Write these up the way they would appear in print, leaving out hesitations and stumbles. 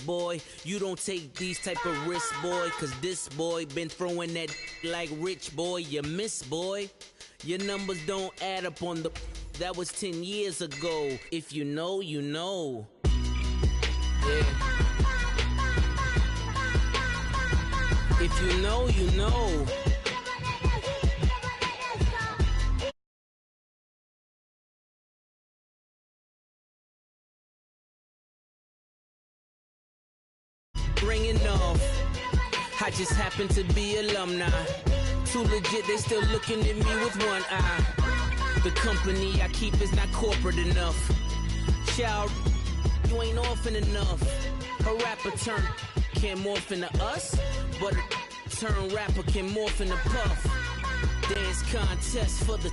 Boy, you don't take these type of risks, boy, cause this boy been throwing that like rich, boy. You miss, boy. Your numbers don't add up on the... That was 10 years ago. If you know, you know. Yeah. If you know, you know. Ringing off. I just happen to be alumni. Too legit, they still looking at me with one eye. The company I keep is not corporate enough. Child, you ain't orphan enough. A rapper turn can't morph into us, but a turn rapper can morph into Puff. Dance contest for the...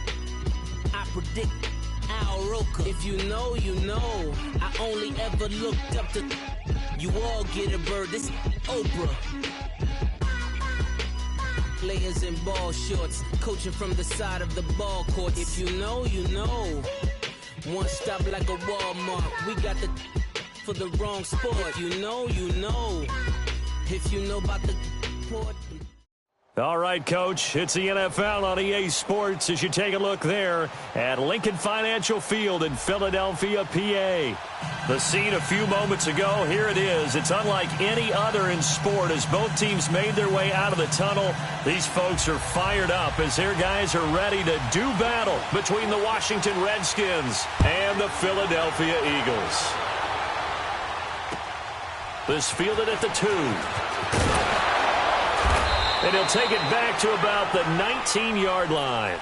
I predict Al Roker. If you know, you know. I only ever looked up to... You all get a bird, this Oprah. Players in ball shorts, coaching from the side of the ball court. If you know, you know. One stop like a Walmart. We got the for the wrong sport. You know, you know. If you know about the port. All right, Coach, it's the NFL on EA Sports as you take a look there at Lincoln Financial Field in Philadelphia, PA. The scene a few moments ago, here it is. It's unlike any other in sport as both teams made their way out of the tunnel. These folks are fired up as their guys are ready to do battle between the Washington Redskins and the Philadelphia Eagles. This fielded at the 2. And he'll take it back to about the 19-yard line.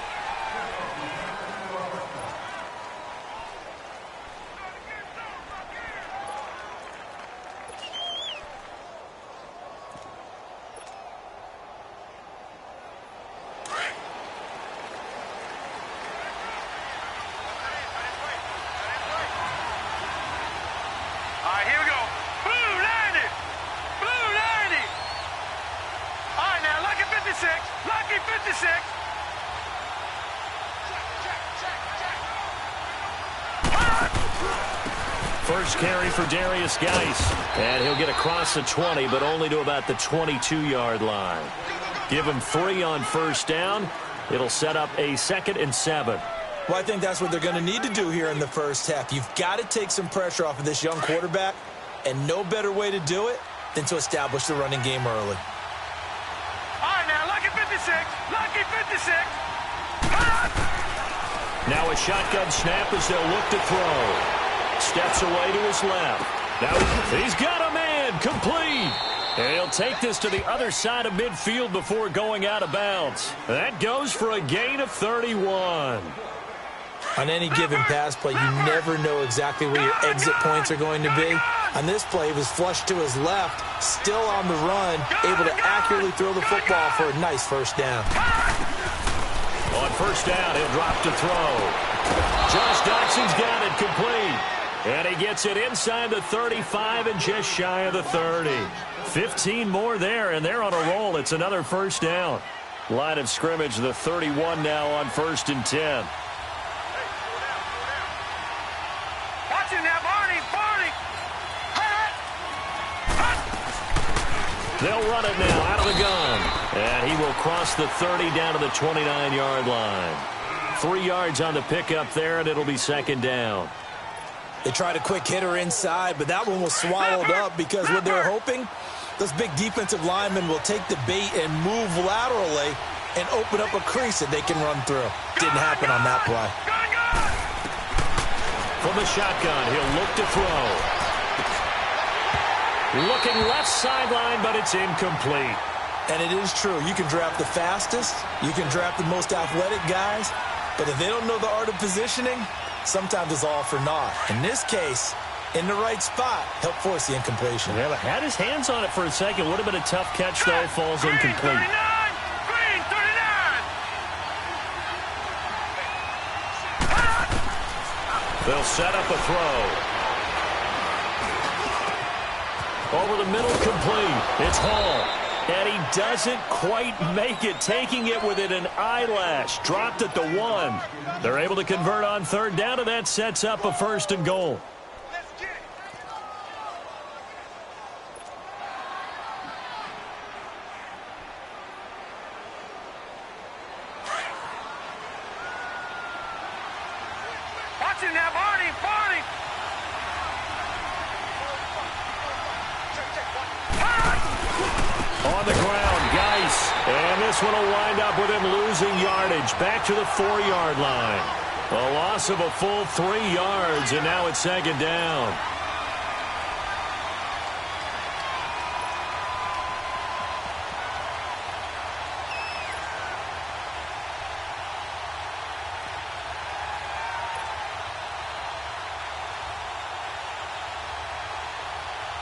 First carry for Darius Geis, and he'll get across the 20, but only to about the 22-yard line. Give him 3 on first down. It'll set up a 2nd and 7. Well, I think that's what they're going to need to do here in the first half. You've got to take some pressure off of this young quarterback, and no better way to do it than to establish the running game early. All right, now, lucky 56, lucky 56. Now a shotgun snap as they'll look to throw. Steps away to his left. Now he's got a man complete. And he'll take this to the other side of midfield before going out of bounds. That goes for a gain of 31. On any given pass play, you never know exactly where your exit points are going to be. On this play, he was flushed to his left, still on the run, able to accurately throw the football for a nice first down. On first down, he'll drop to throw. Josh Doxson's got it complete. And he gets it inside the 35 and just shy of the 30. 15 more there, and they're on a roll. It's another first down. Line of scrimmage, the 31 now on 1st and 10. Watch it now, Barney, Barney. They'll run it now out of the gun. And he will cross the 30 down to the 29-yard line. 3 yards on the pickup there, and it'll be 2nd down. They tried a quick hitter inside, but that one was swallowed up because what they're hoping, those big defensive linemen will take the bait and move laterally and open up a crease that they can run through. Didn't happen on that play. From the shotgun, he'll look to throw. Looking left sideline, but it's incomplete. And it is true. You can draft the fastest, you can draft the most athletic guys, but if they don't know the art of positioning, sometimes it's all for naught. In this case, in the right spot, help force the incompletion. Yeah, but had his hands on it for a second. Would have been a tough catch, though. Falls incomplete. Green, 39. They'll set up a throw. Over the middle, complete. It's Hall. And he doesn't quite make it, taking it within an eyelash. Dropped at the 1. They're able to convert on 3rd down, and that sets up a 1st and goal. on the ground. Geis. And this one will wind up with him losing yardage. Back to the 4-yard line. A loss of a full 3 yards, and now it's second down.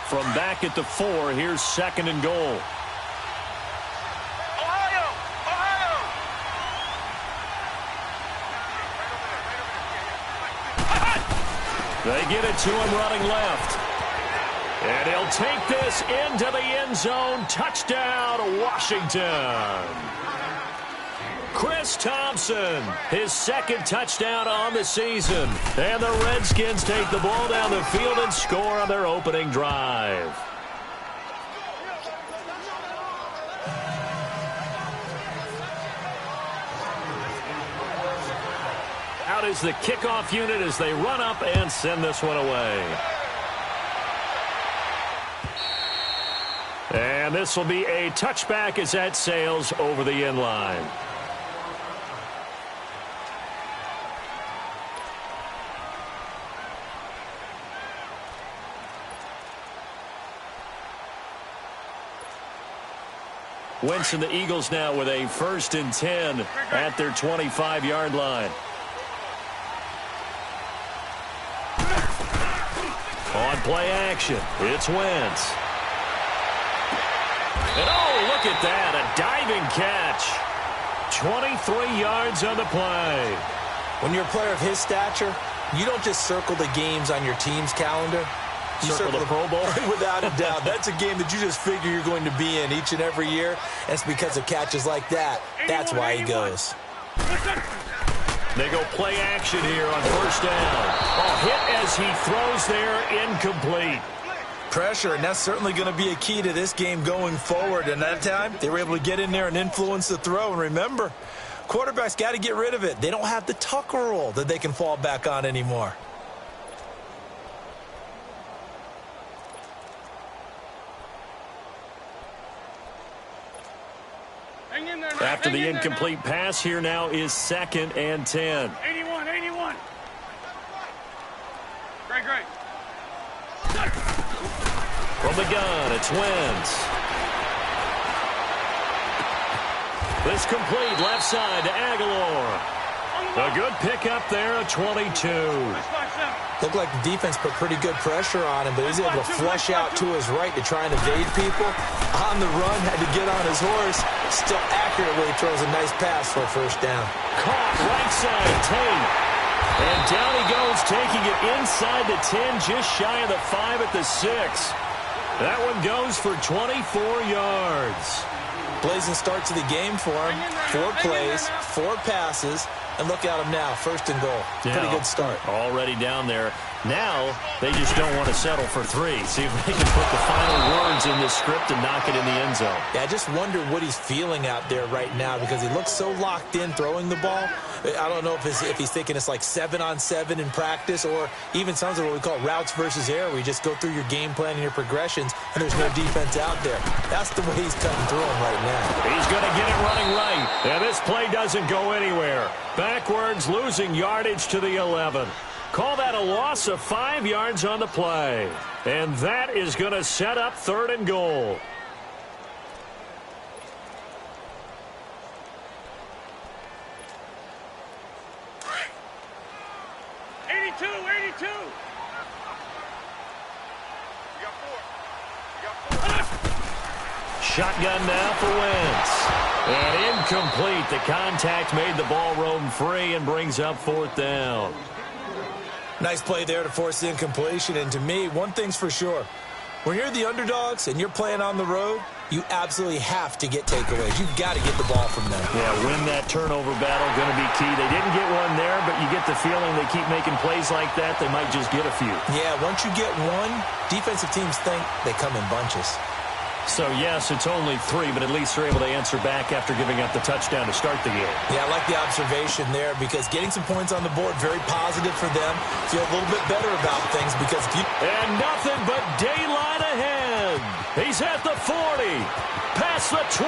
From back at the 4, here's second and goal. They get it to him running left. And he'll take this into the end zone. Touchdown, Washington. Chris Thompson, his second touchdown on the season. And the Redskins take the ball down the field and score on their opening drive. Out is the kickoff unit as they run up and send this one away. And this will be a touchback as that sails over the end line. Wentz and the Eagles now with a 1st and 10 at their 25-yard line. On play action, it's Wentz. And oh, look at that, a diving catch. 23 yards on the play. When you're a player of his stature, you don't just circle the games on your team's calendar. You circle the Pro Bowl? Without a doubt. That's a game that you just figure you're going to be in each and every year. That's because of catches like that. That's why he goes. They go play action here on 1st down. Oh, hit as he throws there, incomplete. Pressure, and that's certainly going to be a key to this game going forward. And that time, they were able to get in there and influence the throw. And remember, quarterbacks got to get rid of it. They don't have the Tucker rule that they can fall back on anymore. After the incomplete pass, here now is 2nd and 10. 81. Great. From the gun, it's Wentz. This complete left side to Aguilar. A good pickup there at 22. Looked like the defense put pretty good pressure on him, but he's able to flush out to his right to try and evade people. On the run, had to get on his horse. Still accurately throws a nice pass for a 1st down. Caught right side, Tate. And down he goes, taking it inside the 10, just shy of the 5 at the 6. That one goes for 24 yards. Blazing start to the game for him. 4 plays, 4 passes. And look at him now, 1st and goal. Yeah, pretty good start. Already down there. Now, they just don't want to settle for 3. See if they can put the final words in this script and knock it in the end zone. Yeah, I just wonder what he's feeling out there right now because he looks so locked in throwing the ball. I don't know if he's thinking it's like 7-on-7 in practice or even something what we call routes versus air where you just go through your game plan and your progressions and there's no defense out there. That's the way he's cutting through them right now. He's going to get it running right. And this play doesn't go anywhere. Backwards, losing yardage to the 11. Call that a loss of 5 yards on the play. And that is going to set up 3rd and goal. Shotgun now for Wentz. And incomplete. The contact made the ball roam free and brings up 4th down. Nice play there to force the incompletion. And to me, one thing's for sure. When you're the underdogs and you're playing on the road, you absolutely have to get takeaways. You've got to get the ball from them. Yeah, win that turnover battle, going to be key. They didn't get one there, but you get the feeling they keep making plays like that, they might just get a few. Yeah, once you get one, defensive teams think they come in bunches. So, yes, it's only 3, but at least they're able to answer back after giving up the touchdown to start the game. Yeah, I like the observation there because getting some points on the board, very positive for them. Feel a little bit better about things because if you... And nothing but daylight ahead. He He's at the 40. Past the 20.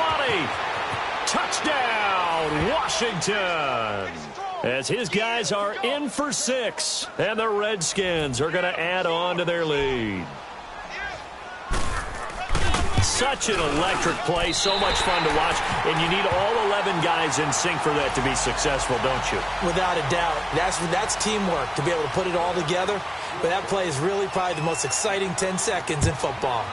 Touchdown, Washington. As his guys are in for 6. And the Redskins are going to add on to their lead. Such an electric play, so much fun to watch, and you need all 11 guys in sync for that to be successful, don't you? Without a doubt. That's teamwork, to be able to put it all together. But that play is really probably the most exciting 10 seconds in football.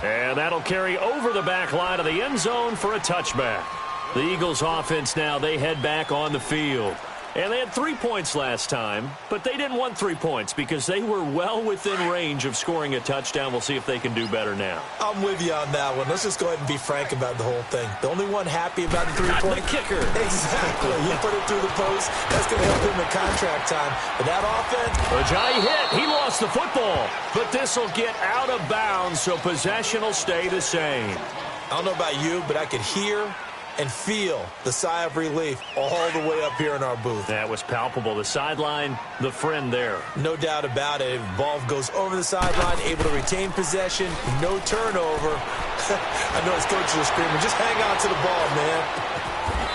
And that'll carry over the back line of the end zone for a touchback. The Eagles offense now, they head back on the field. And they had 3 points last time, but they didn't want 3 points because they were well within range of scoring a touchdown. We'll see if they can do better now. I'm with you on that one. Let's just go ahead and be frank about the whole thing. The only one happy about the 3-point kicker. Exactly. You put it through the post. That's going to help him in contract time. But that offense. Ajayi hit. He lost the football. But this will get out of bounds, so possession will stay the same. I don't know about you, but I could hear and feel the sigh of relief all the way up here in our booth. That was palpable. The sideline, the friend there. No doubt about it. Ball goes over the sideline, able to retain possession, no turnover. I know his coaches are screaming, just hang on to the ball, man.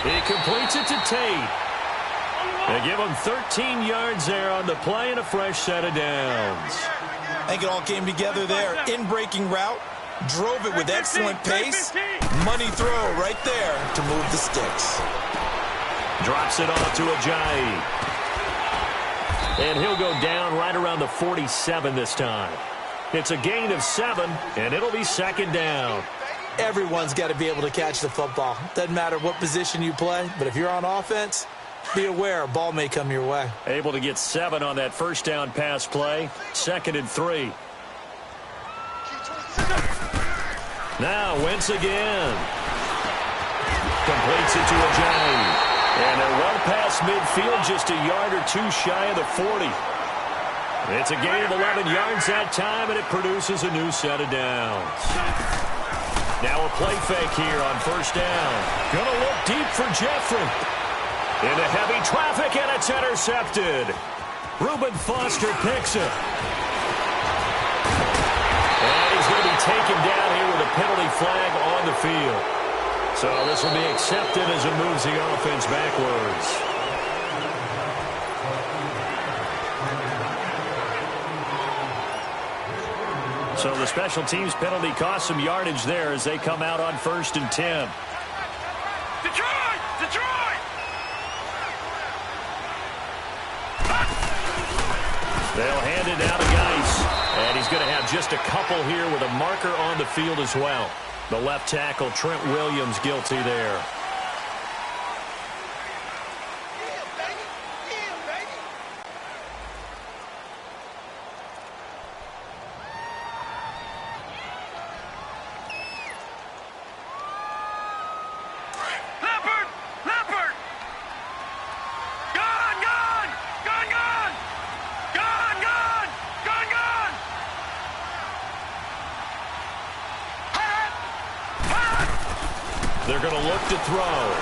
He completes it to Tate. They give him 13 yards there on the play and a fresh set of downs. I think it all came together there. In-breaking route. Drove it with excellent pace. Money throw right there to move the sticks. Drops it off to Ajayi. And he'll go down right around the 47 this time. It's a gain of 7, and it'll be second down. Everyone's got to be able to catch the football. Doesn't matter what position you play, but if you're on offense, be aware a ball may come your way. Able to get 7 on that first down pass play. 2nd and 3. Now Wentz again. Completes it to Ajayi. And they're well past midfield, just a yard or 2 shy of the 40. It's a gain of 11 yards that time, and it produces a new set of downs. Now a play fake here on first down. Gonna look deep for Jeffrey. Into heavy traffic, and it's intercepted. Reuben Foster picks it. And he's going to be taken down here with a penalty flag on the field. So this will be accepted as it moves the offense backwards. So the special teams penalty cost some yardage there as they come out on 1st and 10. Detroit! Detroit! They'll hand it down to Geis. And he's going to have just a couple here with a marker on the field as well. The left tackle, Trent Williams, guilty there. Leopard! Leopard! Gone! Gone! Gone! Gone! Gone! Gone! Gone! Gone! They're going to look to throw.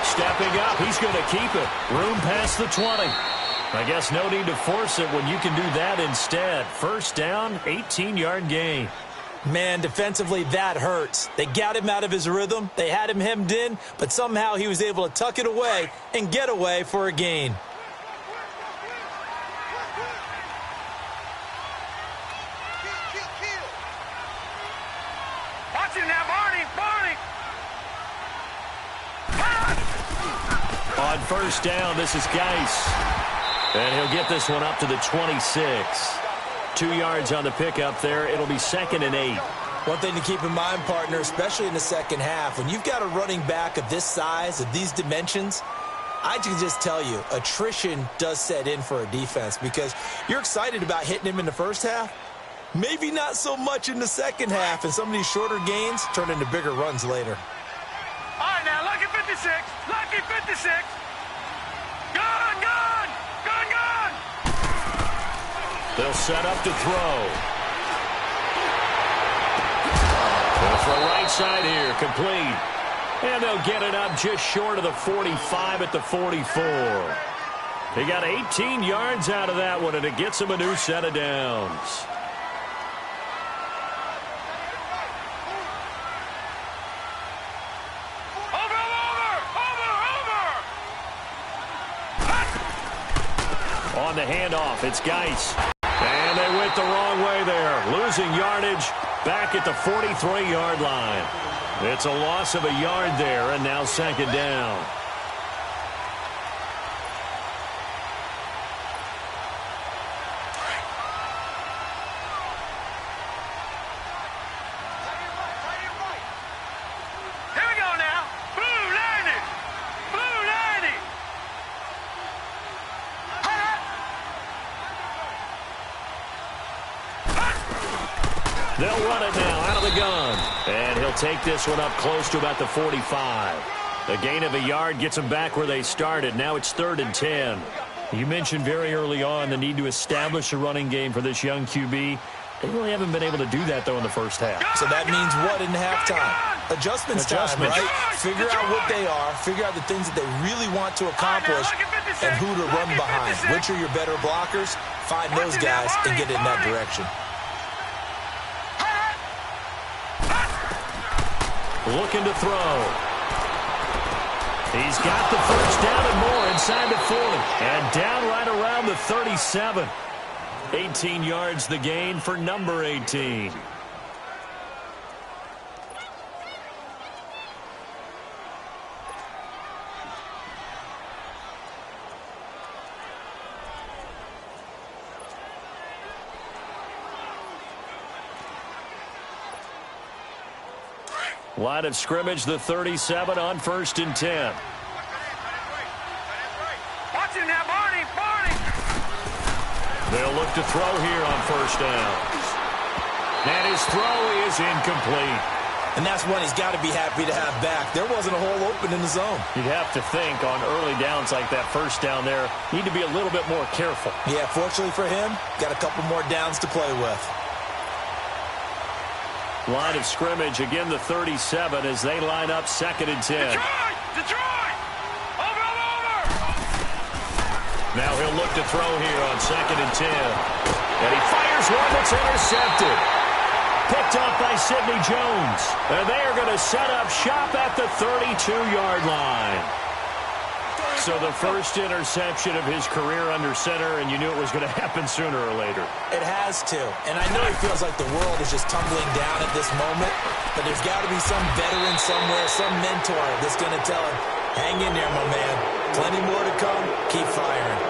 Stepping up, he's going to keep it. Room past the 20. I guess no need to force it when you can do that instead. First down, 18-yard gain. Man, defensively, that hurts. They got him out of his rhythm. They had him hemmed in, but somehow he was able to tuck it away and get away for a gain. Watch it now, Barney! Barney! On first down, this is Geis. And he'll get this one up to the 26. 2 yards on the pickup there. It'll be 2nd and 8. One thing to keep in mind, partner, especially in the second half, when you've got a running back of this size, of these dimensions, I can just tell you, attrition does set in for a defense because you're excited about hitting him in the first half. Maybe not so much in the second half, and some of these shorter gains turn into bigger runs later. All right, now, lucky 56. Lucky 56. Gone! Gone! Gone! Gone! They'll set up to throw. They'll throw right side here, complete. And they'll get it up just short of the 45 at the 44. He got 18 yards out of that one, and it gets him a new set of downs. On the handoff, it's Geis. And they went the wrong way there. Losing yardage back at the 43-yard line. It's a loss of a yard there, and now second down. They'll run it now out of the gun. And he'll take this one up close to about the 45. A gain of a yard gets them back where they started. Now it's 3rd and 10. You mentioned very early on the need to establish a running game for this young QB. They really haven't been able to do that, though, in the first half. So that means what in halftime? Adjustments time, right? Figure out what they are, figure out the things that they really want to accomplish, and who to run behind. Which are your better blockers? Find those guys and get in that direction. Looking to throw. He's got the first down and more inside the 40. And down right around the 37. 18 yards the gain for number 18. Line of scrimmage, the 37 on 1st and 10. Watch him now, Barney! They'll look to throw here on 1st down. And his throw is incomplete. And that's one he's got to be happy to have back. There wasn't a hole open in the zone. You'd have to think on early downs like that 1st down there, need to be a little bit more careful. Yeah, fortunately for him, got a couple more downs to play with. Line of scrimmage, again the 37 as they line up 2nd and 10. Detroit! Over! Now he'll look to throw here on 2nd and 10. And he fires one that's intercepted. Picked up by Sidney Jones. And they are going to set up shop at the 32-yard line. So the first interception of his career under center, and you knew it was going to happen sooner or later. It has to. And I know he feels like the world is just tumbling down at this moment, but there's got to be some veteran somewhere, some mentor that's going to tell him, hang in there, my man. Plenty more to come. Keep firing.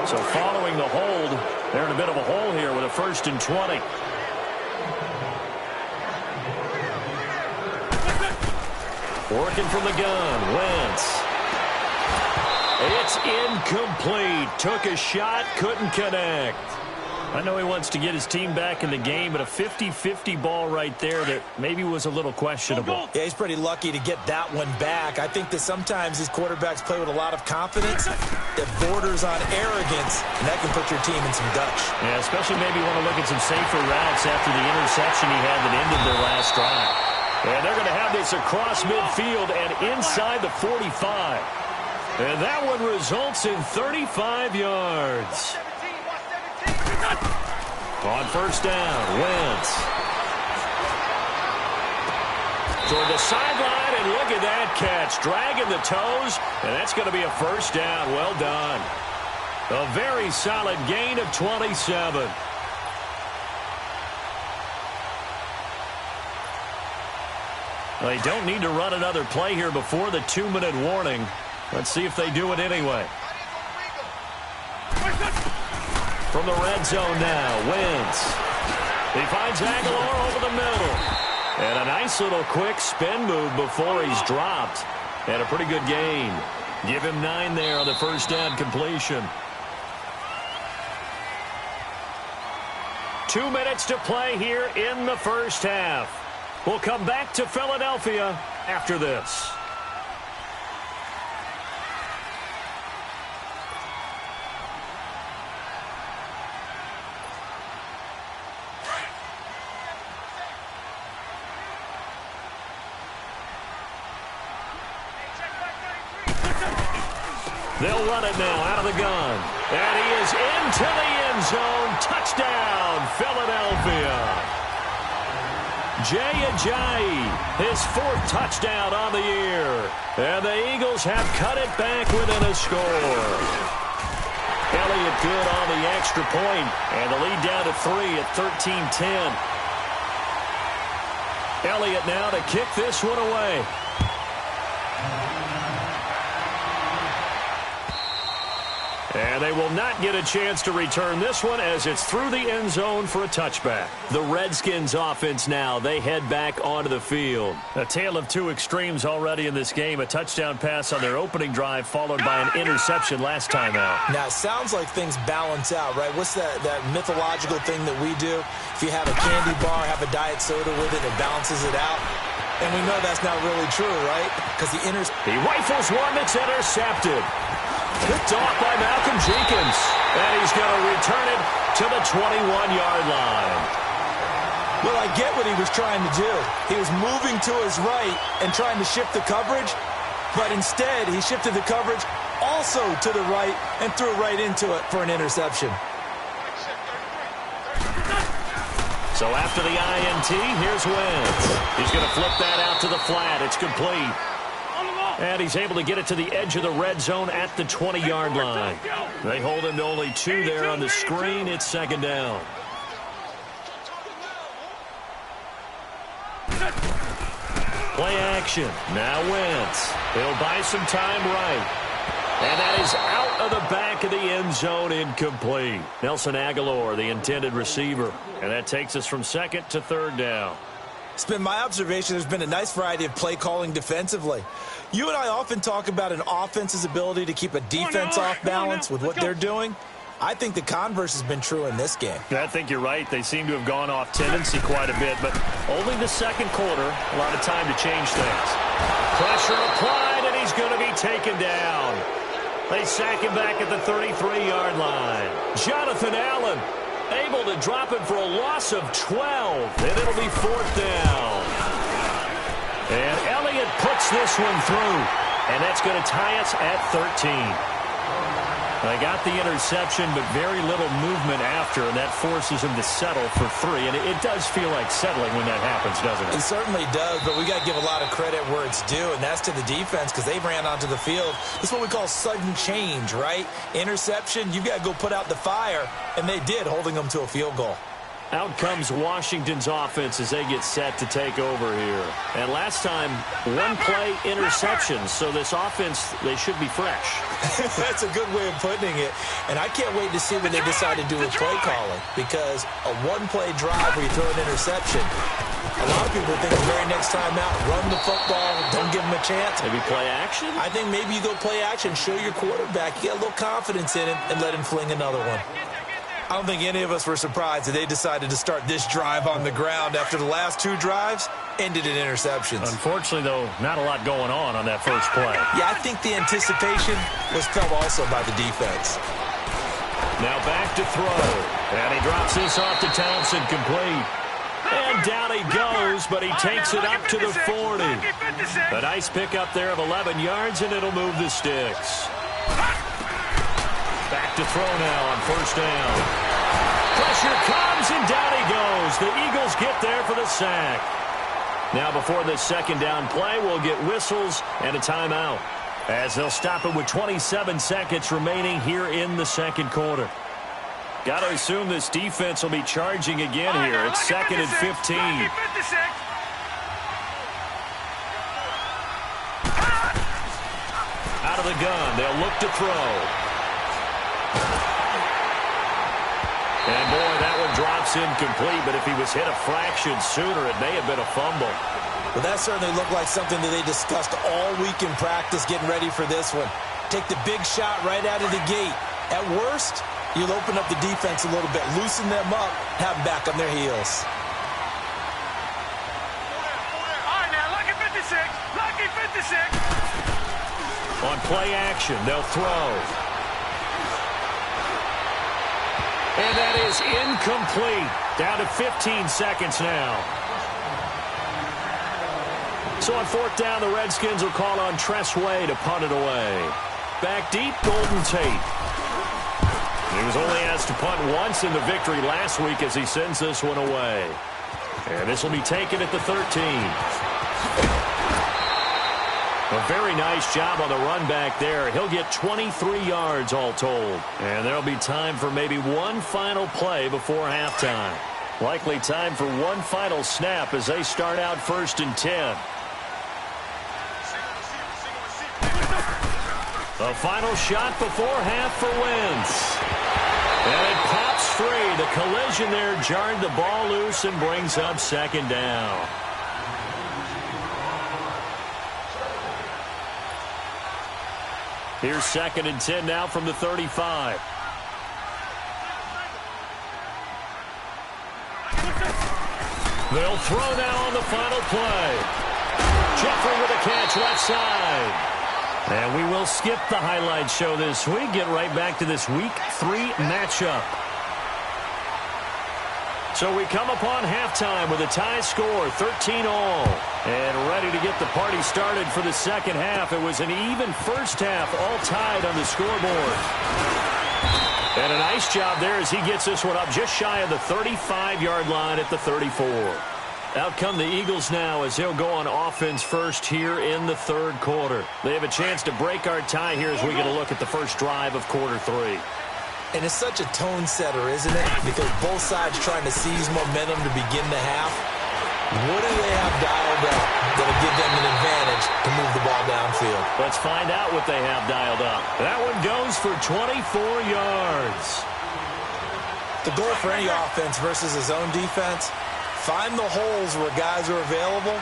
So following the hold, they're in a bit of a hole here with a 1st and 20. Working from the gun, Wentz. It's incomplete. Took a shot, couldn't connect. I know he wants to get his team back in the game, but a 50-50 ball right there that maybe was a little questionable. Yeah, he's pretty lucky to get that one back. I think that sometimes these quarterbacks play with a lot of confidence that borders on arrogance, and that can put your team in some dutch. Yeah, especially maybe want to look at some safer routes after the interception he had that ended their last drive. And they're going to have this across midfield and inside the 45. And that one results in 35 yards. On 1st down, Wentz. Toward the sideline, and look at that catch. Dragging the toes, and that's going to be a 1st down. Well done. A very solid gain of 27. They don't need to run another play here before the 2-minute warning. Let's see if they do it anyway. From the red zone now, Wentz. He finds Aguilar over the middle. And a nice little quick spin move before he's dropped. And a pretty good gain. Give him 9 there on the 1st down completion. 2 minutes to play here in the 1st half. We'll come back to Philadelphia after this. They'll run it now out of the gun. And he is into the end zone. Touchdown, Philadelphia. Jay Ajayi, his 4th touchdown on the year. And the Eagles have cut it back within a score. Elliott good on the extra point, and the lead down to 3 at 13-10. Elliott now to kick this one away. And they will not get a chance to return this one as it's through the end zone for a touchback. The Redskins offense now, they head back onto the field. A tale of two extremes already in this game. A touchdown pass on their opening drive followed by an interception last time out. Now, it sounds like things balance out, right? What's that mythological thing that we do? If you have a candy bar, have a diet soda with it, it balances it out. And we know that's not really true, right? Because he rifles one that's intercepted. Picked off by Malcolm Jenkins. And he's going to return it to the 21-yard line. Well, I get what he was trying to do. He was moving to his right and trying to shift the coverage. But instead, he shifted the coverage also to the right and threw right into it for an interception. So after the INT, here's Wentz. He's going to flip that out to the flat. It's complete. And he's able to get it to the edge of the red zone at the 20-yard line. They hold him to only 2 there on the screen. It's 2nd down. Play action. Now Wentz. He'll buy some time right. And that is out of the back of the end zone, incomplete. Nelson Aguilar, the intended receiver. And that takes us from 2nd to 3rd down. It's been my observation there's been a nice variety of play calling defensively. You and I often talk about an offense's ability to keep a defense off balance with what they're doing. I think the converse has been true in this game. I think you're right. They seem to have gone off tendency quite a bit, but only the 2nd quarter, a lot of time to change things. Pressure applied, and he's going to be taken down. They sack him back at the 33-yard line. Jonathan Allen able to drop it for a loss of 12, and it'll be 4th down. And Elliott puts this one through, and that's going to tie us at 13. They got the interception, but very little movement after, and that forces him to settle for 3. And it does feel like settling when that happens, doesn't it? It certainly does, but we got to give a lot of credit where it's due, and that's to the defense because they ran onto the field. This is what we call sudden change, right? Interception, you've got to go put out the fire, and they did, holding them to a field goal. Out comes Washington's offense as they get set to take over here. And last time, 1-play interceptions, so this offense, they should be fresh. That's a good way of putting it. And I can't wait to see what they decide to do with play calling, because a 1-play drive where you throw an interception, a lot of people think the very next time out, run the football, don't give them a chance. Maybe play action? I think maybe you go play action, show your quarterback, you get a little confidence in him, and let him fling another one. I don't think any of us were surprised that they decided to start this drive on the ground after the last 2 drives ended in interceptions. Unfortunately, though, not a lot going on that first play. Yeah, I think the anticipation was felt also by the defense. Now back to throw. And he drops this off to Townsend, complete. And down he goes, but he takes it up to the 40. A nice pickup there of 11 yards, and it'll move the sticks. Back to throw now on 1st down. Pressure comes, and down he goes. The Eagles get there for the sack. Now before this 2nd down play, we'll get whistles and a timeout, as they'll stop it with 27 seconds remaining here in the 2nd quarter. Got to assume this defense will be charging again here. It's 2nd and 15. Out of the gun, they'll look to throw. And, boy, that one drops incomplete, but if he was hit a fraction sooner, it may have been a fumble. Well, that certainly looked like something that they discussed all week in practice getting ready for this one. Take the big shot right out of the gate. At worst, you'll open up the defense a little bit, loosen them up, have them back on their heels. All right, now, lucky 56. Lucky 56. On play action, they'll throw. And that is incomplete. Down to 15 seconds now. So on 4th down, the Redskins will call on Tress Way to punt it away. back deep, Golden Tate. He was only asked to punt once in the victory last week as he sends this one away. And this will be taken at the 13. A very nice job on the run back there. He'll get 23 yards all told. And there'll be time for maybe one final play before halftime. Likely time for one final snap as they start out 1st and 10. The final shot before half for Wentz. And it pops free. The collision there jarred the ball loose and brings up 2nd down. Here's 2nd and 10 now from the 35. They'll throw now on the final play. Jeffrey with a catch left side. And we will skip the highlight show this week. Get right back to this Week 3 matchup. So we come upon halftime with a tie score, 13-all. And ready to get the party started for the second half. It was an even first half, all tied on the scoreboard. And a nice job there as he gets this one up just shy of the 35-yard line at the 34. Out come the Eagles now as they'll go on offense first here in the 3rd quarter. They have a chance to break our tie here as we get a look at the first drive of quarter 3. And it's such a tone setter, isn't it? Because both sides trying to seize momentum to begin the half. What do they have dialed up that'll give them an advantage to move the ball downfield? Let's find out what they have dialed up. That one goes for 24 yards. The goal for any offense versus his own defense, find the holes where guys are available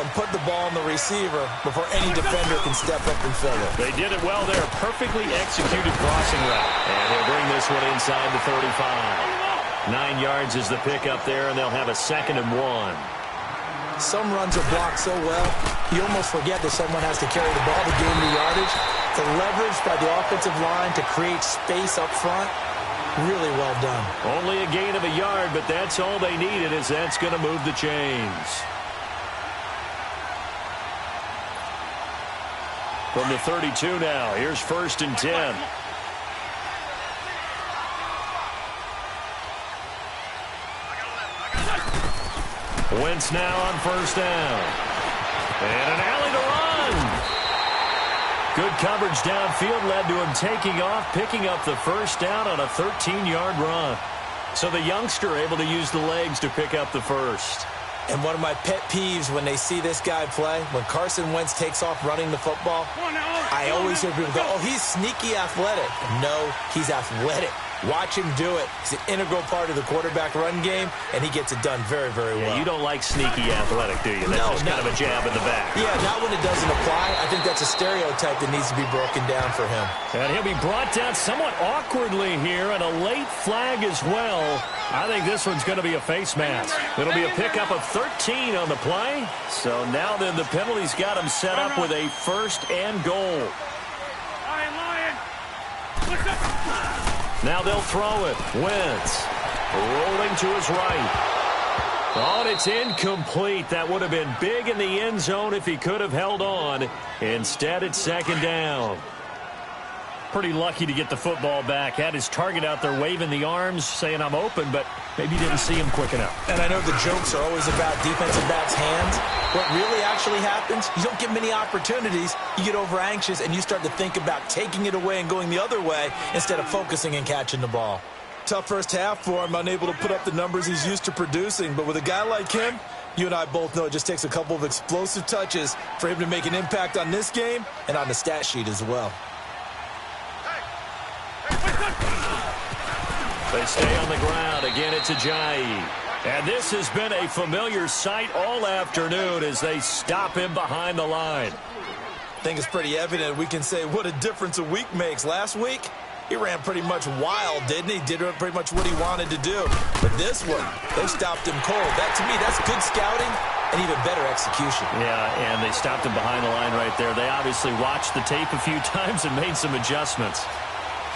and put the ball on the receiver before any defender can step up and fill it. They did it well there. Perfectly executed crossing route. And he'll bring this one inside the 35. 9 yards is the pickup there, and they'll have a 2nd and 1. Some runs are blocked so well, you almost forget that someone has to carry the ball to gain the yardage. The leverage by the offensive line to create space up front, really well done. Only a gain of a yard, but that's all they needed, as that's going to move the chains. From the 32 now, here's 1st and 10. Wentz now on 1st down. And an alley to run. Good coverage downfield led to him taking off, picking up the 1st down on a 13-yard run. So the youngster able to use the legs to pick up the 1st. And one of my pet peeves when they see this guy play, when Carson Wentz takes off running the football, I always hear people go, oh, he's sneaky athletic. No, he's athletic. Watch him do it. He's an integral part of the quarterback run game, and he gets it done very, very well. Yeah, you don't like sneaky athletic, do you? That's just kind of a jab in the back. Yeah, not when it doesn't apply. I think that's a stereotype that needs to be broken down for him. And he'll be brought down somewhat awkwardly here, and a late flag as well. I think this one's going to be a face mask. It'll be a pickup of 13 on the play. So now then the penalty's got him set up with a 1st and goal. Now they'll throw it. Wentz rolling to his right. Oh, and it's incomplete. That would have been big in the end zone if he could have held on. Instead, it's 2nd down. Pretty lucky to get the football back. Had his target out there waving the arms, saying I'm open, but maybe didn't see him quick enough. And I know the jokes are always about defensive backs' hands. What really actually happens, you don't get many opportunities. You get over anxious, and you start to think about taking it away and going the other way instead of focusing and catching the ball. Tough first half for him, unable to put up the numbers he's used to producing. But with a guy like him, you and I both know it just takes a couple of explosive touches for him to make an impact on this game and on the stat sheet as well. They stay on the ground. Again, it's Ajayi. And this has been a familiar sight all afternoon as they stop him behind the line. I think it's pretty evident. We can say what a difference a week makes. Last week, he ran pretty much wild, didn't he? Did pretty much what he wanted to do. But this one, they stopped him cold. That, to me, that's good scouting and even better execution. Yeah, and they stopped him behind the line right there. They obviously watched the tape a few times and made some adjustments.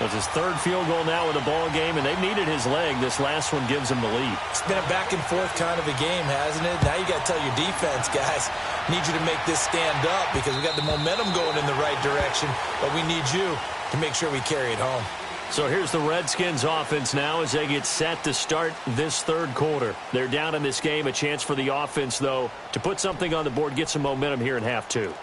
That's his third field goal now in the ball game, and they've needed his leg. This last one gives him the lead. It's been a back-and-forth kind of a game, hasn't it? Now you got to tell your defense, guys, need you to make this stand up because we got the momentum going in the right direction, but we need you to make sure we carry it home. So here's the Redskins offense now as they get set to start this third quarter. They're down in this game. A chance for the offense, though, to put something on the board, get some momentum here in half two.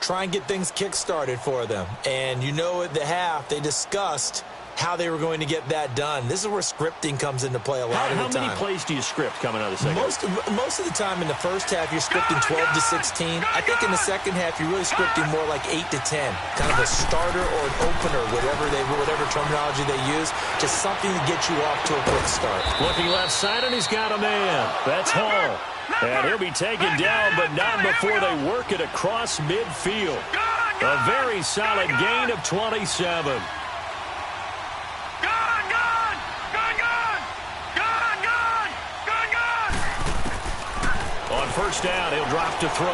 Try and get things kick-started for them. And you know at the half, they discussed how they were going to get that done. This is where scripting comes into play a lot of the time. How many plays do you script coming out of the second? Most of the time in the first half, you're scripting 12 to 16. I think in the second half, you're really scripting more like 8 to 10. Kind of a starter or an opener, whatever terminology they use. Just something to get you off to a quick start. Looking left side, and he's got a man. That's Hall. And he'll be taken down, but not before they work it across midfield. A very solid gain of 27. On first down, he'll drop to throw.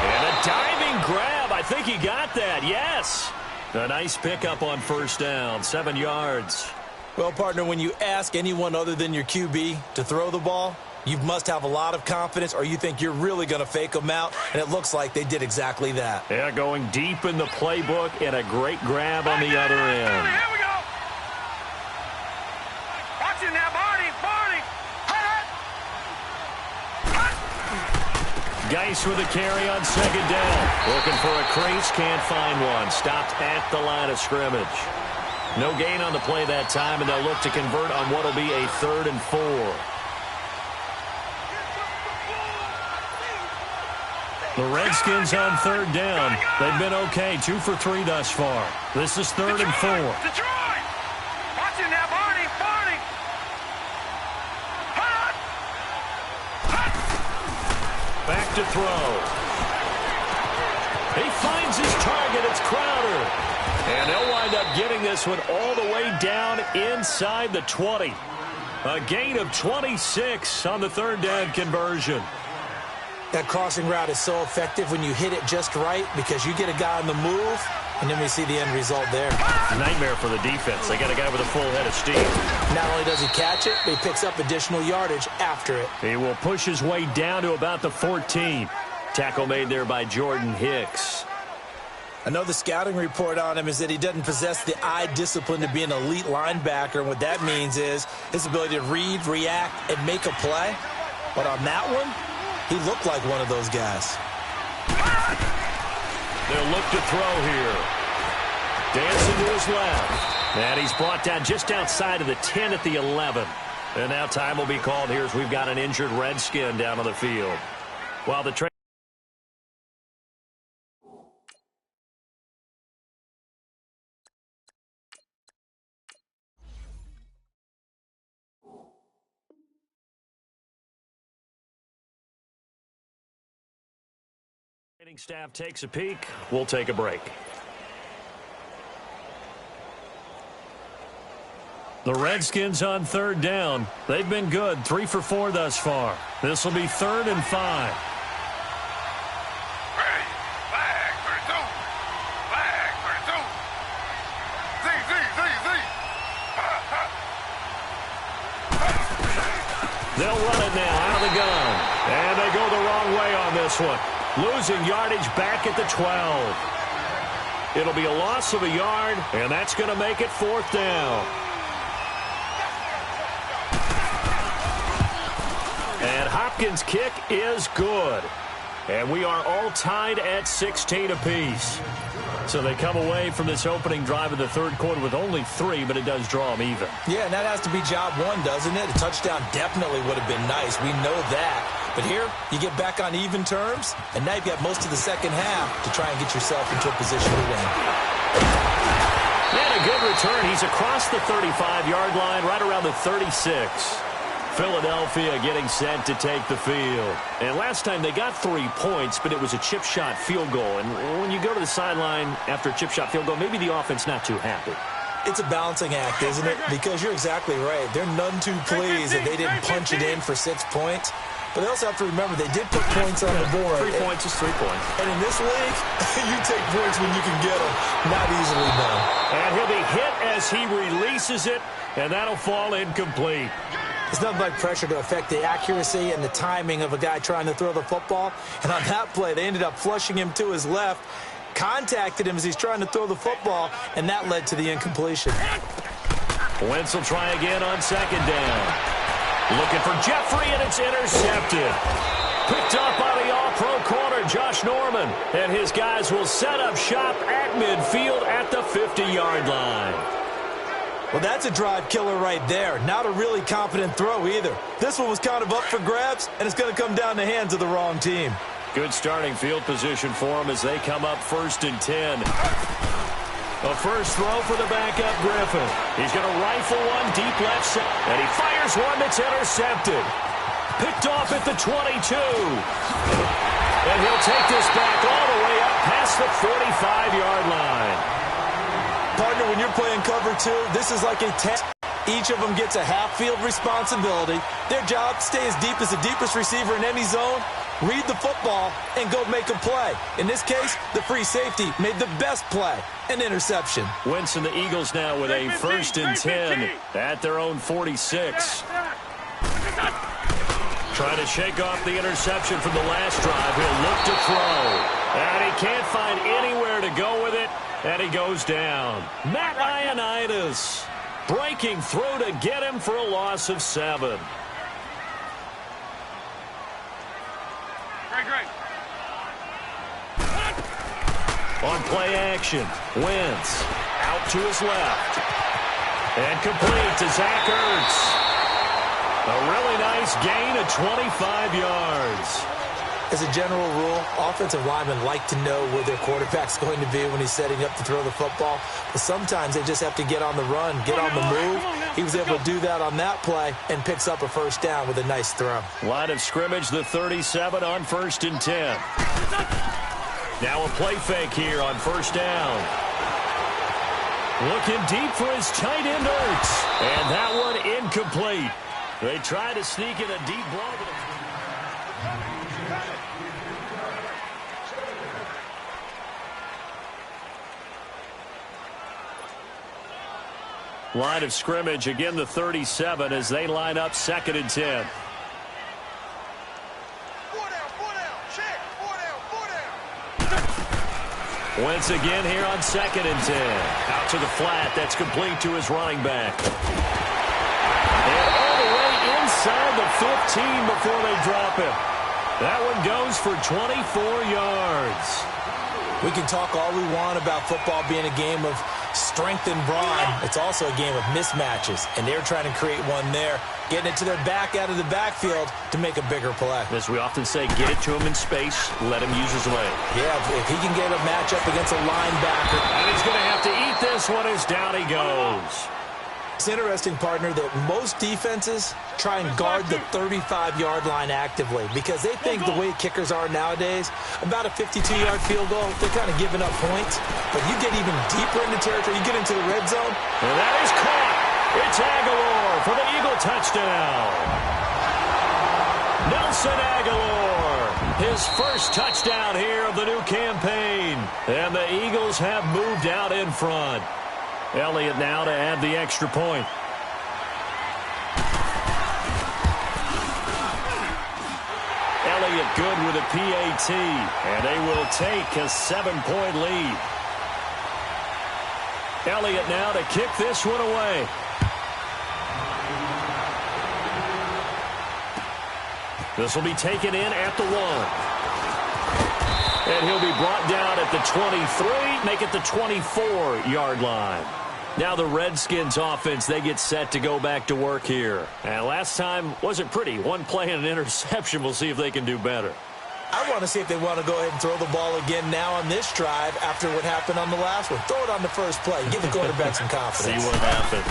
And a diving grab. I think he got that. Yes. A nice pickup on first down. 7 yards. Well, partner, when you ask anyone other than your QB to throw the ball, you must have a lot of confidence or you think you're really going to fake them out, and it looks like they did exactly that. Yeah, going deep in the playbook and a great grab on the other end. Here we go. Watch it now, Barney. Geis with a carry on second down. Looking for a crease, can't find one. Stopped at the line of scrimmage. No gain on the play that time, and they'll look to convert on what will be a 3rd and 4. The Redskins on third down. They've been okay, 2 for 3 thus far. This is 3rd and 4. Detroit! Watch it now, Barney. Back to throw. He finds his target. It's Crowder. And they'll wind up getting this one all the way down inside the 20. A gain of 26 on the third down conversion. That crossing route is so effective when you hit it just right because you get a guy on the move, and then we see the end result there. Nightmare for the defense. They got a guy with a full head of steam. Not only does he catch it, but he picks up additional yardage after it. He will push his way down to about the 14. Tackle made there by Jordan Hicks. I know the scouting report on him is that he doesn't possess the eye discipline to be an elite linebacker, and what that means is his ability to read, react, and make a play. But on that one, he looked like one of those guys. They'll look to throw here. Dancing to his left. And he's brought down just outside of the 10 at the 11. And now time will be called here as we've got an injured Redskin down on the field. While the training staff takes a peek, we'll take a break. The Redskins on third down. They've been good, 3 for 4 thus far. This will be 3rd and 5. Ready. Flag for 2. Flag for 2. Z. They'll run it now out of the gun. And they go the wrong way on this one. Losing yardage back at the 12. It'll be a loss of a yard, and that's going to make it 4th down. And Hopkins' kick is good. And we are all tied at 16 apiece. So they come away from this opening drive of the third quarter with only 3, but it does draw them even. Yeah, and that has to be job 1, doesn't it? A touchdown definitely would have been nice. We know that. But here, you get back on even terms, and now you've got most of the second half to try and get yourself into a position to win. And a good return. He's across the 35-yard line, right around the 36. Philadelphia getting set to take the field. And last time they got 3 points, but it was a chip shot field goal. And when you go to the sideline after a chip shot field goal, maybe the offense not too happy. It's a balancing act, isn't it? Because you're exactly right. They're none too pleased that they didn't punch it in for 6 points. But they also have to remember they did put points on the board. 3 points is 3 points. And in this league, you take points when you can get them. Not easily done. And he'll be hit as he releases it, and that'll fall incomplete. It's nothing like pressure to affect the accuracy and the timing of a guy trying to throw the football. And on that play, they ended up flushing him to his left, contacted him as he's trying to throw the football, and that led to the incompletion. Wentz will try again on second down. Looking for Jeffrey, and it's intercepted. Picked up by the all-pro corner, Josh Norman. And his guys will set up shop at midfield at the 50-yard line. Well, that's a drive killer right there. Not a really confident throw either. This one was kind of up for grabs, and it's going to come down the hands of the wrong team. Good starting field position for them as they come up 1st and 10. A first throw for the backup Griffin. He's going to rifle one deep left side, and he fires one that's intercepted. Picked off at the 22. And he'll take this back all the way up past the 45-yard line. Partner, when you're playing cover 2, this is like a test. Each of them gets a half-field responsibility. Their job, stay as deep as the deepest receiver in any zone, read the football, and go make a play. In this case, the free safety made the best play, an interception. Wentz and the Eagles now with a 1st and 10 at their own 46. Trying to shake off the interception from the last drive. He'll look to throw. And he can't find anywhere to go with it, and he goes down. Matt Ioannidis breaking through to get him for a loss of 7. Great. On play action, Wentz out to his left. And complete to Zach Ertz. A really nice gain of 25 yards. As a general rule, offensive linemen like to know where their quarterback's going to be when he's setting up to throw the football. But sometimes they just have to get on the run, get on the move. He was able to do that on that play and picks up a first down with a nice throw. Line of scrimmage, the 37 on 1st and 10. Now a play fake here on 1st down. Looking deep for his tight end, Ertz. And that one incomplete. They try to sneak in a deep blow. Line of scrimmage, again the 37 as they line up 2nd and 10. Wentz again here on 2nd and 10. Out to the flat. That's complete to his running back. And all the way inside the 15 before they drop him. That one goes for 24 yards. We can talk all we want about football being a game of strength and brawn. It's also a game of mismatches, and they're trying to create one there, getting it to their back out of the backfield to make a bigger play. As we often say, get it to him in space, let him use his leg. Yeah, if he can get a matchup against a linebacker. And he's going to have to eat this one as down he goes. It's interesting, partner, that most defenses try and guard the 35-yard line actively because they think the way kickers are nowadays, about a 52-yard field goal, they're kind of giving up points. But you get even deeper into territory, you get into the red zone. And that is caught. It's Aguilar for the Eagle touchdown. Nelson Aguilar, his first touchdown here of the new campaign. And the Eagles have moved out in front. Elliott now to add the extra point. Elliott good with a PAT, and they will take a 7-point lead. Elliott now to kick this one away. This will be taken in at the 1. And he'll be brought down at the 23, make it the 24-yard line. Now the Redskins offense, they get set to go back to work here. And last time wasn't pretty. One play and an interception. We'll see if they can do better. I want to see if they want to go ahead and throw the ball again now on this drive after what happened on the last one. Throw it on the first play. Give the quarterback some confidence. See what happens.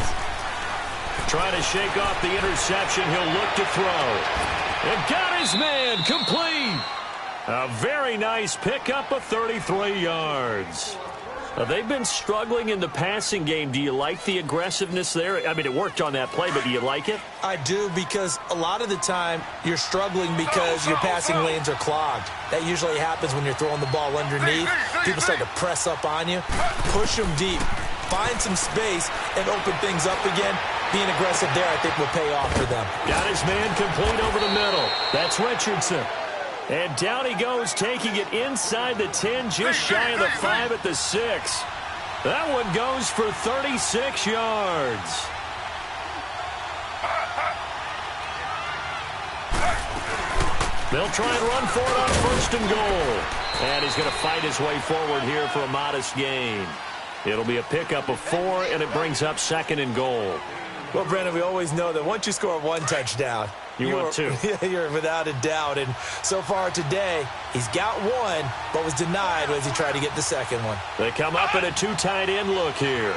Trying to shake off the interception. He'll look to throw. And got his man complete. A very nice pickup of 33 yards. They've been struggling in the passing game. Do you like the aggressiveness there? I mean, it worked on that play, but do you like it? I do, because a lot of the time you're struggling because your passing lanes are clogged. That usually happens when you're throwing the ball underneath. People start to press up on you. Push them deep. Find some space and open things up again. Being aggressive there, I think, will pay off for them. Got his man complete over the middle. That's Richardson. And down he goes, taking it inside the 10, just shy of the 5 at the 6. That one goes for 36 yards. They'll try and run for it on 1st and goal. And he's going to fight his way forward here for a modest gain. It'll be a pickup of 4, and it brings up 2nd and goal. Well, Brandon, we always know that once you score 1 touchdown, want 2. You're without a doubt. And so far today, he's got 1, but was denied as he tried to get the 2nd one. They come up in a 2 tight end look here.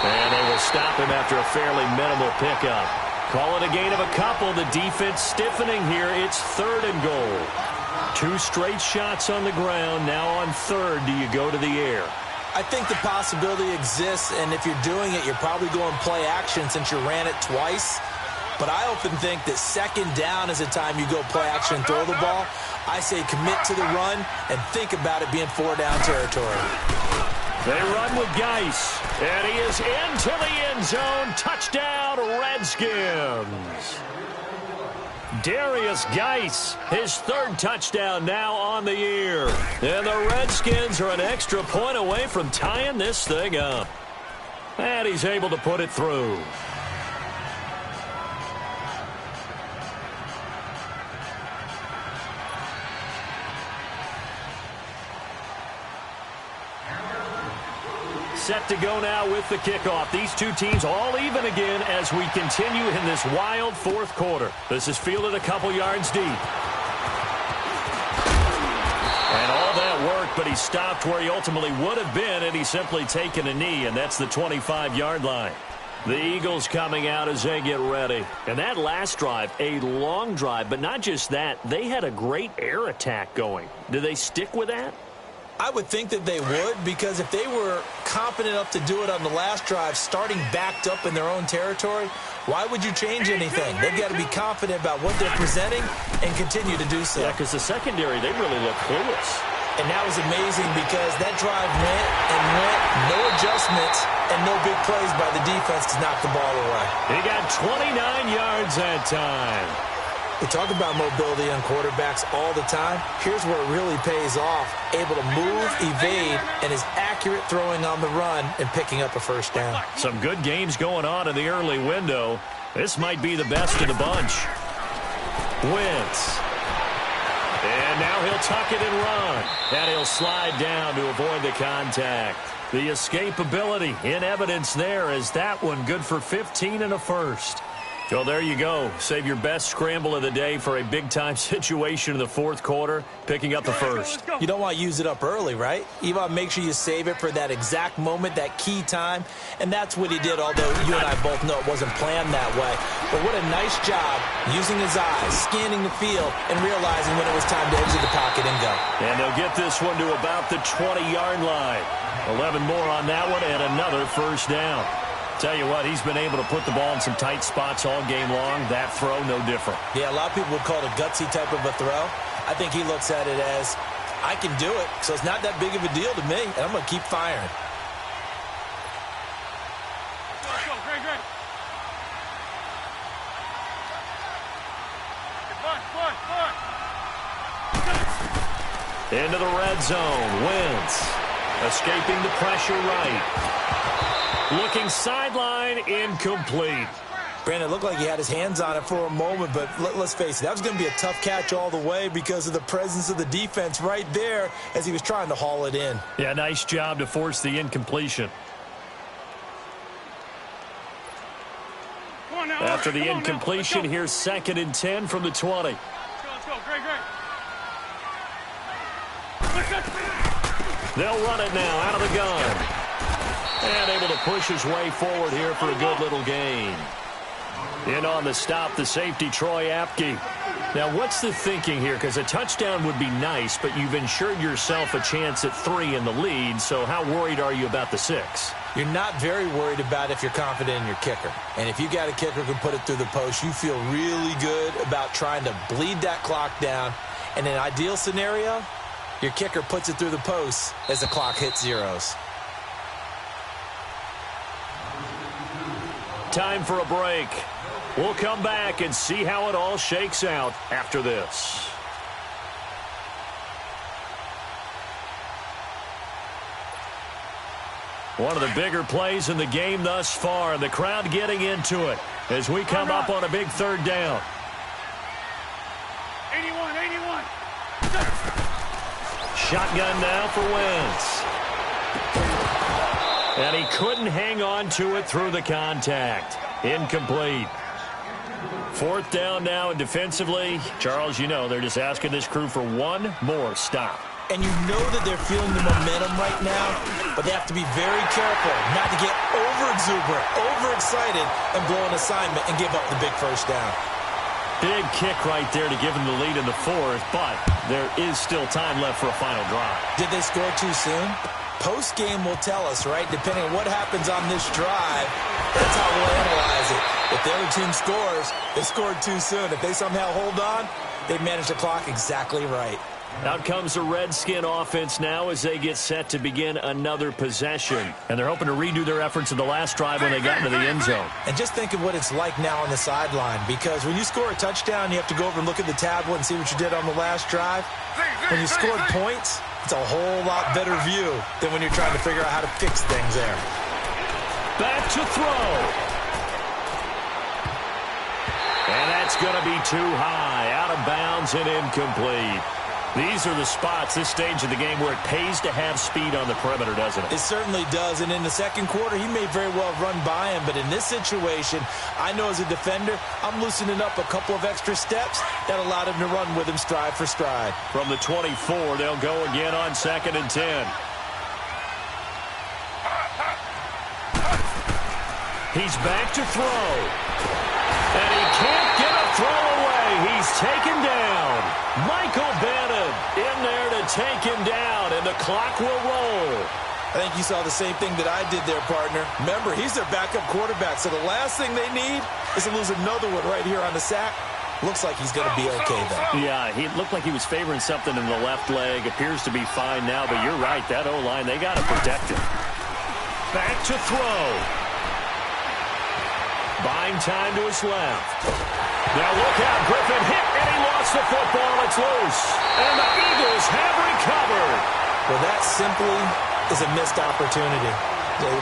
And they will stop him after a fairly minimal pickup. Call it a gain of a couple. The defense stiffening here. It's 3rd and goal. 2 straight shots on the ground. Now on 3rd, do you go to the air? I think the possibility exists, and if you're doing it, you're probably going play action since you ran it twice. But I often think that 2nd down is the time you go play action and throw the ball. I say commit to the run and think about it being 4-down territory. They run with Geis, and he is into the end zone. Touchdown, Redskins. Darius Geis, his 3rd touchdown now on the year. And the Redskins are an extra point away from tying this thing up. And he's able to put it through. Set to go now with the kickoff. These two teams all even again as we continue in this wild 4th quarter. This is fielded a couple yards deep. And all that work, but he stopped where he ultimately would have been, and he's simply taken a knee, and that's the 25-yard line. The Eagles coming out as they get ready. And that last drive, a long drive, but not just that. They had a great air attack going. Do they stick with that? I would think that they would, because if they were confident enough to do it on the last drive, starting backed up in their own territory, why would you change anything? They've got to be confident about what they're presenting and continue to do so. Yeah, because the secondary, they really look clueless. And that was amazing because that drive went and went, no adjustments, and no big plays by the defense to knock the ball away. He got 29 yards that time. We talk about mobility on quarterbacks all the time. Here's where it really pays off. Able to move, evade, and is accurate throwing on the run and picking up a 1st down. Some good games going on in the early window. This might be the best of the bunch. Wentz. And now he'll tuck it and run. And he'll slide down to avoid the contact. The escapability in evidence there as that one good for 15 and a 1st. Well, there you go. Save your best scramble of the day for a big-time situation in the 4th quarter, picking up the 1st. You don't want to use it up early, right? You want to make sure you save it for that exact moment, that key time, and that's what he did, although you and I both know it wasn't planned that way. But what a nice job using his eyes, scanning the field, and realizing when it was time to exit the pocket and go. And they'll get this one to about the 20-yard line. 11 more on that one and another 1st down. Tell you what, he's been able to put the ball in some tight spots all game long. That throw, no different. Yeah, a lot of people would call it a gutsy type of a throw. I think he looks at it as, I can do it, so it's not that big of a deal to me, and I'm going to keep firing. Go, Greg. Into the red zone. Wentz escaping the pressure right. Looking sideline, incomplete. Brandon, it looked like he had his hands on it for a moment, but let's face it, that was going to be a tough catch all the way because of the presence of the defense right there as he was trying to haul it in. Yeah, nice job to force the incompletion. After the incompletion, here's 2nd and 10 from the 20. Let's go, Greg. They'll run it now out of the gun. And able to push his way forward here for a good little gain. In on the stop, the safety, Troy Apke. Now, what's the thinking here? Because a touchdown would be nice, but you've ensured yourself a chance at 3 in the lead, so how worried are you about the 6? You're not very worried about if you're confident in your kicker. And if you got a kicker who can put it through the post, you feel really good about trying to bleed that clock down. And in an ideal scenario, your kicker puts it through the post as the clock hits zeros. Time for a break. We'll come back and see how it all shakes out after this. One of the bigger plays in the game thus far, and the crowd getting into it as we come up on a big 3rd down. 81, 81. Shotgun now for Wentz. And he couldn't hang on to it through the contact. Incomplete. 4th down now, and defensively, Charles, you know, they're just asking this crew for one more stop. And you know that they're feeling the momentum right now, but they have to be very careful not to get over-exuberant, overexcited, and blow an assignment and give up the big 1st down. Big kick right there to give them the lead in the 4th, but there is still time left for a final drive. Did they score too soon? Post-game will tell us, right? Depending on what happens on this drive, that's how we'll analyze it. If the other team scores, they scored too soon. If they somehow hold on, they manage the clock exactly right. Out comes the Redskin offense now as they get set to begin another possession. And they're hoping to redo their efforts in the last drive when they got into the end zone. And just think of what it's like now on the sideline, because when you score a touchdown, you have to go over and look at the tablet and see what you did on the last drive. When you scored points, it's a whole lot better view than when you're trying to figure out how to fix things there. Back to throw. And that's going to be too high, out of bounds and incomplete. These are the spots, this stage of the game, where it pays to have speed on the perimeter, doesn't it? It certainly does, and in the 2nd quarter, he may very well run by him, but in this situation, I know as a defender, I'm loosening up a couple of extra steps that allowed him to run with him stride for stride. From the 24, they'll go again on 2nd and 10. He's back to throw. And he can't get a throw away. He's taken down. Michael Bannon in there to take him down, and the clock will roll. I think you saw the same thing that I did there, partner. Remember, he's their backup quarterback, so the last thing they need is to lose another one right here on the sack. Looks like he's going to be okay, though. Yeah, he looked like he was favoring something in the left leg. Appears to be fine now, but you're right. That O-line, they got to protect him. Back to throw. Buying time to his left. Now look out, Griffin hit, and he lost the football. It's loose. And the Eagles have recovered. Well, that simply is a missed opportunity.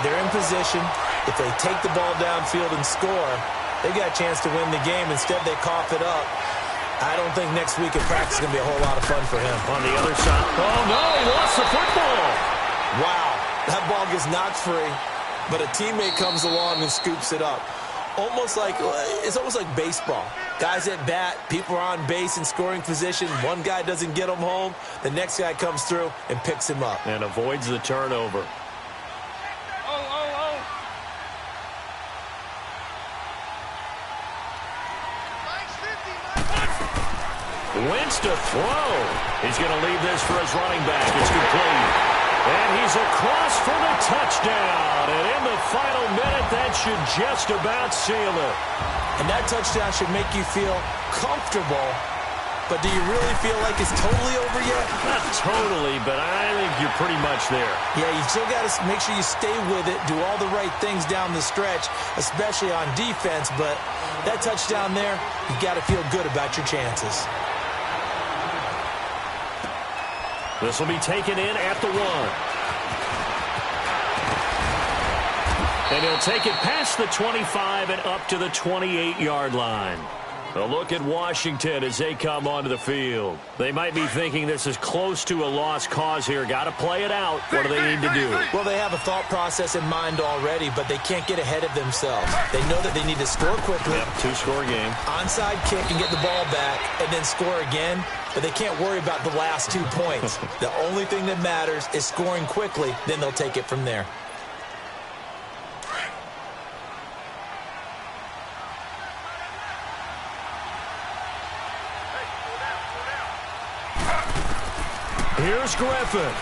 They're in position. If they take the ball downfield and score, they got a chance to win the game. Instead, they cough it up. I don't think next week at practice is going to be a whole lot of fun for him. On the other side. Oh, no, he lost the football. Wow, that ball gets knocked free, but a teammate comes along and scoops it up. It's almost like baseball. Guys at bat, people are on base in scoring position. One guy doesn't get him home. The next guy comes through and picks him up. And avoids the turnover. Wentz to throw. He's going to leave this for his running back. It's complete. And he's across for the touchdown. And in the final minute, that should just about seal it. And that touchdown should make you feel comfortable. But do you really feel like it's totally over yet? Not totally, but I think you're pretty much there. Yeah, you still got to make sure you stay with it, do all the right things down the stretch, especially on defense. But that touchdown there, you got to feel good about your chances. This will be taken in at the 1. And he'll take it past the 25 and up to the 28-yard line. A look at Washington as they come onto the field. They might be thinking this is close to a lost cause here. Got to play it out. What do they need to do? Well, they have a thought process in mind already, but they can't get ahead of themselves. They know that they need to score quickly. Yep, 2-score game. Onside kick and get the ball back and then score again. But they can't worry about the last 2 points. The only thing that matters is scoring quickly. Then they'll take it from there. Here's Griffin.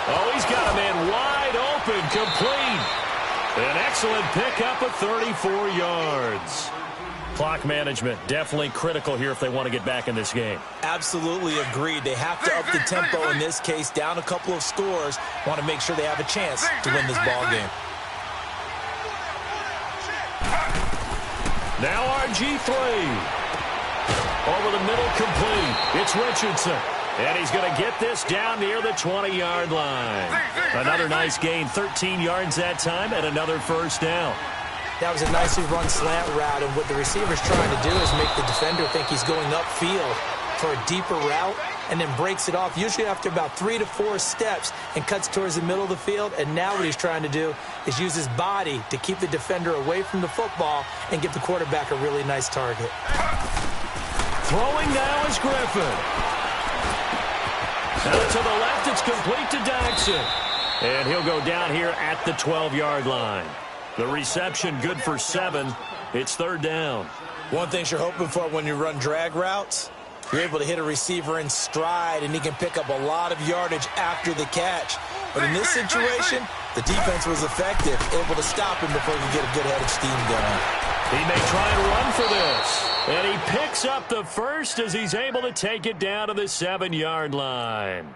Oh, he's got a man wide open, complete. An excellent pickup of 34 yards. Clock management definitely critical here if they want to get back in this game. Absolutely agreed. They have to up the tempo in this case, down a couple of scores. Want to make sure they have a chance to win this ball game. Now RG3. Over the middle, complete. It's Richardson. And he's going to get this down near the 20-yard line. Another nice gain, 13 yards that time, and another first down. That was a nicely run slant route, and what the receiver's trying to do is make the defender think he's going upfield for a deeper route, and then breaks it off, usually after about 3 to 4 steps, and cuts towards the middle of the field. And now what he's trying to do is use his body to keep the defender away from the football and give the quarterback a really nice target. Throwing now is Griffin. Now to the left, it's complete to Daxon. And he'll go down here at the 12-yard line. The reception good for 7. It's third down. One thing you're hoping for when you run drag routes, you're able to hit a receiver in stride, and he can pick up a lot of yardage after the catch. But in this situation, the defense was effective, able to stop him before he could get a good head of steam going. He may try and run for this. And he picks up the first as he's able to take it down to the 7-yard line.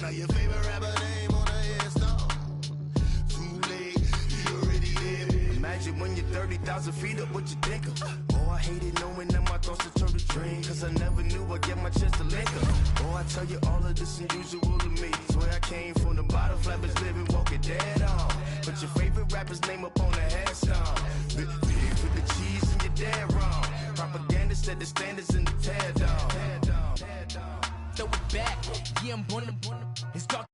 Now your favorite rapper name on a headstone. Too late, he already there. Imagine when you're 30,000 feet up, what you think of? Oh, I hated knowing that my thoughts would turn to dream, cause I never knew I'd get my chance to link up. Oh, I tell you all of this unusual to me. Swear I came from the bottom, flappers living, walking dead on. But your favorite rapper's name up on the headstone. Big for the cheese and you're dead wrong. Propaganda set the standards in the tear down. Throw it back, yeah, I'm on the. It's dark.